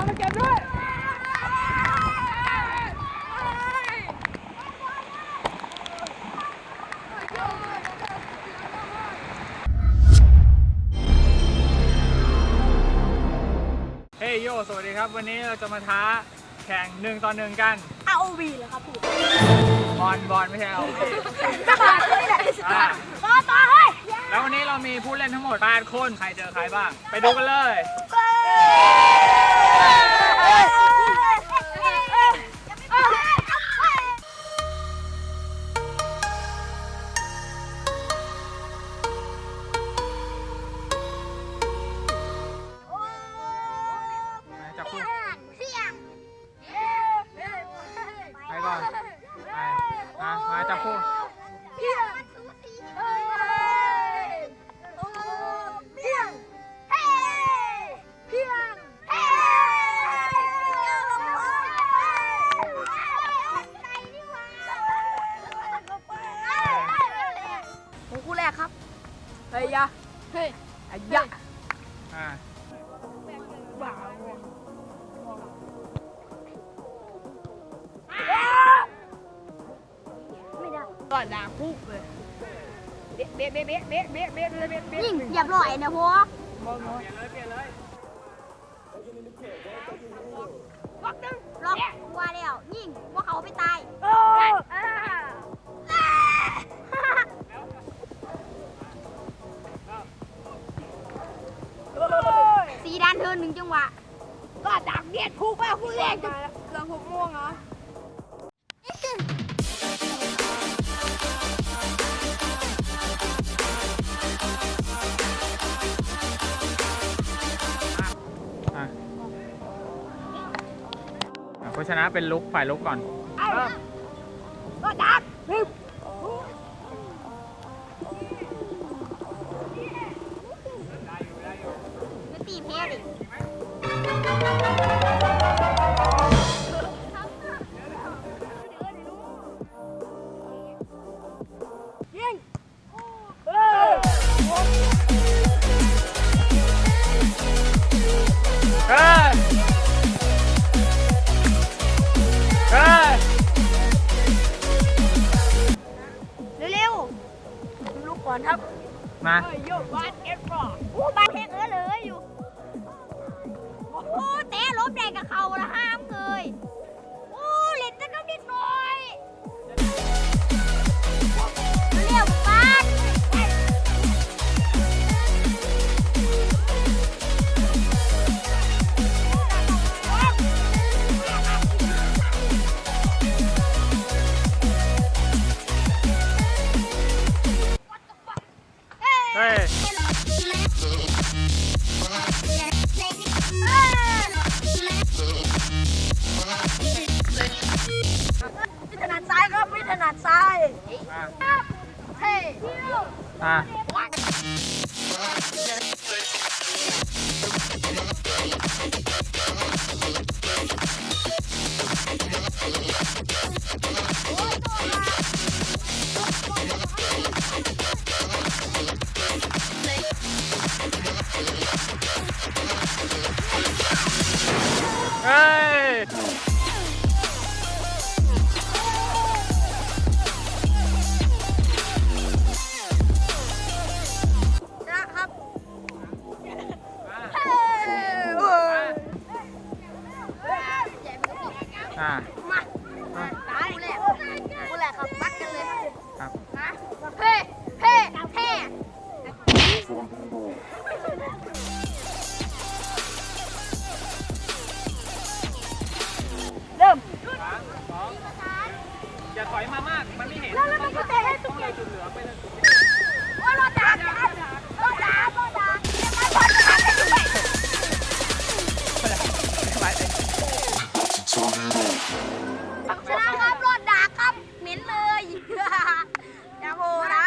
อลมาเก็บด้วยเฮ้ยโยสวัสดีครับวันนี้เราจะมาท้าแข่ง1 ต่อ 1กัน ROV เหรอครับพี่บอลไม่ใช่เอาจะบาดเลยแหละต่อเฮ้ยแล้ววันนี้เรามีผู้เล่นทั้งหมด8 คนใครเจอใครบ้างไปดูกันเลยจับคู่ไปก่อนมาจับคู่คู่แรกครับเฮ้ยยะเฮ้ยยะบ้าไม่ได้ก่อนด่าปุ๊บเลยเบ๊ะยิ่งเหยียบลอยนะพวกเปลี่ยนเลยล็อกว่าแล้วยิ่งว่าเขาไปตายสีด้านเทิน1 จังหวะก็ดักเดียดคู่ไปคู่แรกจะเหลือง6 ม่วงเหรอผู้ชนะเป็นลุกฝ่ายลุกก่อนก็ดักไม่ตีเพลดิยิงเร็วๆลูกก่อนครับมาโยบาสเก็ตบอลบาสเทคเลยอยู่โอ้เตะล้มแดงกับเขาละห้ามเลยโอ้เล่นจะก็นิดหน่อยเร็วบาสเฮ้ยไม่ถนัดซ้ายครับไม่ถนัดซ้ายเฮ้ยนะครับมาตายคู่แรกครับปัดกันเลยครับเฮ้เริ่มอย่าถอยมามากมันไม่เห็นแล้วมันก็เตะให้ตุ๊กเลยจุดเหลืองไปเลยโอ้ยรอดาชนะครับรอดาครับเหม็นเลยอย่าโหนะ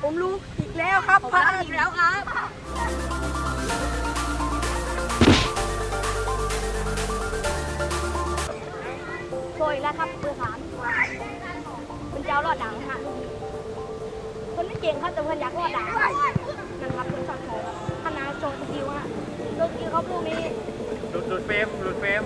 ผมรู้อีกแล้วครับพลาดอีกแล้วครับโชยแล้วครับเบอร์ 3เป็นเจ้ารอดดังค่ะคนไม่เก่งครับแต่เพื่อนอยากรอดดังนั่นครับเป็นช็อตโชว์ขนาดโชว์สกิลฮะโชว์สกิลเขา ลูกนี้ หลุดเฟรม